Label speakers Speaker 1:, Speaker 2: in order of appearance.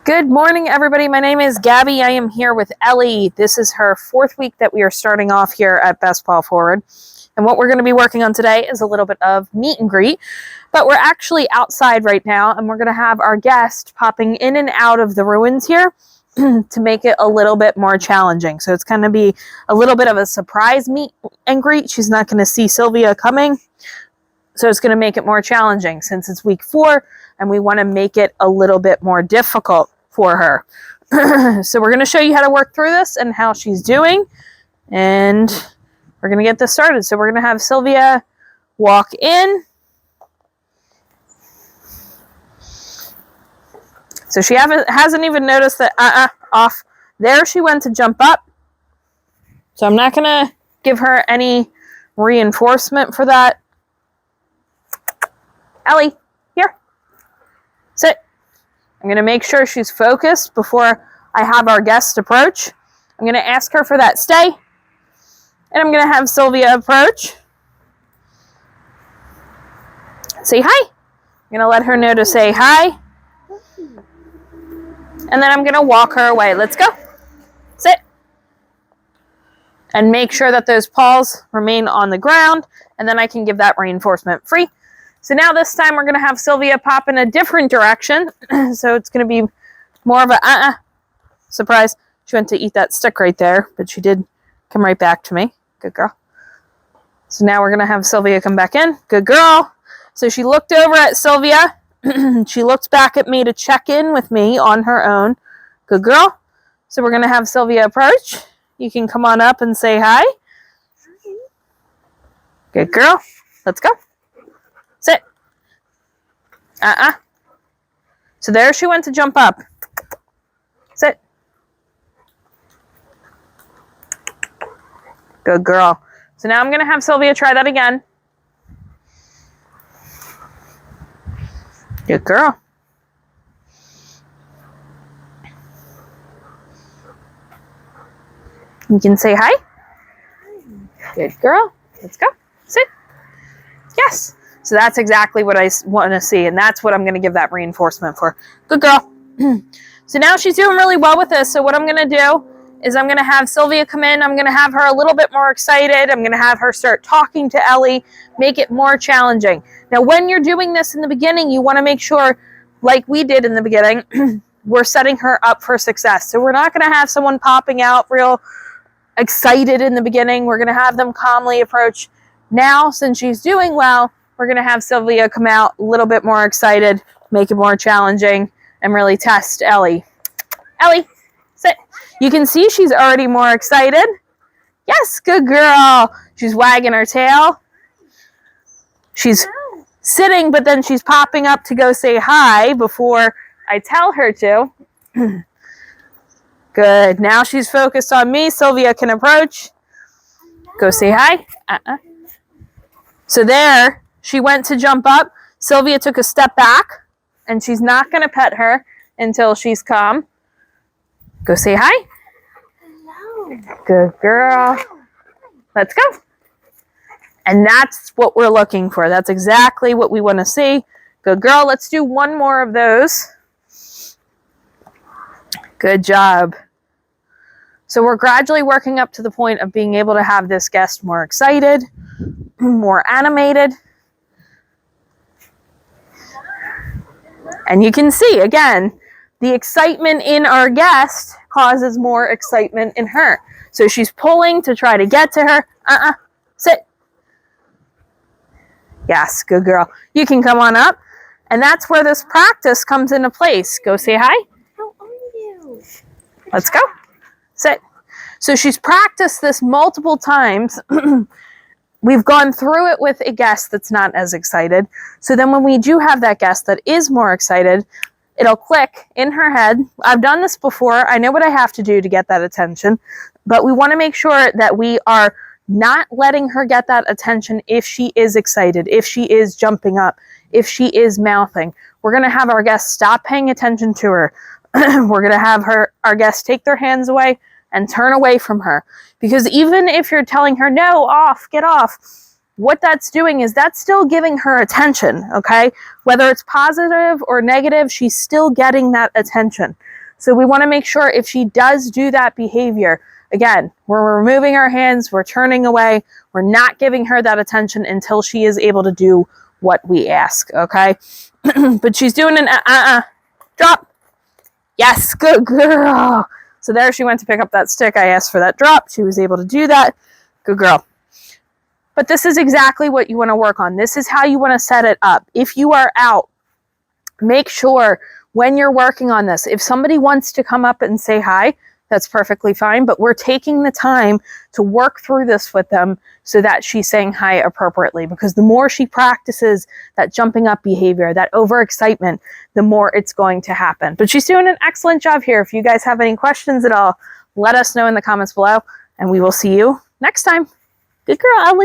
Speaker 1: Good morning, everybody. My name is Gabby. I am here with Ellie. This is her 4th week that we are starting off here at Best Paw Forward. And what we're going to be working on today is a little bit of meet and greet. But we're actually outside right now, and we're going to have our guest popping in and out of the ruins here to make it a little bit more challenging. So it's going to be a little bit of a surprise meet and greet. She's not going to see Sylvia coming. So it's going to make it more challenging since it's week 4, and we want to make it a little bit more difficult for her. So we're going to show you how to work through this and how she's doing, and we're going to get this started. So we're going to have Sylvia walk in. So she hasn't even noticed that off. There she went to jump up. So I'm not going to give her any reinforcement for that. Ellie, here. Sit. I'm going to make sure she's focused before I have our guest approach. I'm going to ask her for that stay. And I'm going to have Sylvia approach. Say hi. I'm going to let her know to say hi. And then I'm going to walk her away. Let's go. Sit. And make sure that those paws remain on the ground. And then I can give that reinforcement free. So now this time we're going to have Sylvia pop in a different direction. So it's going to be more of a surprise. She went to eat that stick right there, but she did come right back to me. Good girl. So now we're going to have Sylvia come back in. Good girl. So she looked over at Sylvia. She looked back at me to check in with me on her own. Good girl. So we're going to have Sylvia approach. You can come on up and say hi. Good girl. Let's go. Sit. So there she went to jump up. Sit. Good girl. So now I'm going to have Sylvia try that again. Good girl. You can say hi. Good girl. Let's go. Sit. Yes. So that's exactly what I want to see, and that's what I'm going to give that reinforcement for. Good girl. So now she's doing really well with this, so what I'm going to do is I'm going to have Sylvia come in. I'm going to have her a little bit more excited. I'm going to have her start talking to Ellie, make it more challenging. Now, when you're doing this in the beginning, you want to make sure, like we did in the beginning, we're setting her up for success. So we're not going to have someone popping out real excited in the beginning. We're going to have them calmly approach. Now, since she's doing well, we're going to have Sylvia come out a little bit more excited, make it more challenging, and really test Ellie. Ellie, sit. You can see she's already more excited. Yes, good girl. She's wagging her tail. She's sitting, but then she's popping up to go say hi before I tell her to. Good. Now she's focused on me. Sylvia can approach. Go say hi. So there, she went to jump up. Sylvia took a step back, and she's not going to pet her until she's calm. Go say hi. Hello. Good girl. Let's go. And that's what we're looking for. That's exactly what we want to see. Good girl. Let's do one more of those. Good job. So we're gradually working up to the point of being able to have this guest more excited, more animated. And you can see, again, the excitement in our guest causes more excitement in her. So she's pulling to try to get to her. Sit. Yes, good girl. You can come on up. And that's where this practice comes into place. Go say hi.
Speaker 2: How are you?
Speaker 1: Let's go. Sit. So she's practiced this multiple times. We've gone through it with a guest that's not as excited. So then when we do have that guest that is more excited, it'll click in her head. I've done this before. I know what I have to do to get that attention. But we want to make sure that we are not letting her get that attention if she is excited, if she is jumping up, if she is mouthing. We're going to have our guests stop paying attention to her. We're going to have our guests take their hands away and turn away from her. Because even if you're telling her, no, off, get off, what that's doing is that's still giving her attention, okay? Whether it's positive or negative, she's still getting that attention. So we want to make sure if she does do that behavior, again, we're removing our hands, we're turning away, we're not giving her that attention until she is able to do what we ask, okay? But she's doing an drop. Yes, good girl. So there she went to pick up that stick. I asked for that drop. She was able to do that. Good girl. But this is exactly what you want to work on. This is how you want to set it up. If you are out, make sure when you're working on this, if somebody wants to come up and say hi, that's perfectly fine. But we're taking the time to work through this with them so that she's saying hi appropriately. Because the more she practices that jumping up behavior, that overexcitement, the more it's going to happen. But she's doing an excellent job here. If you guys have any questions at all, let us know in the comments below, and we will see you next time. Good girl, Ellie.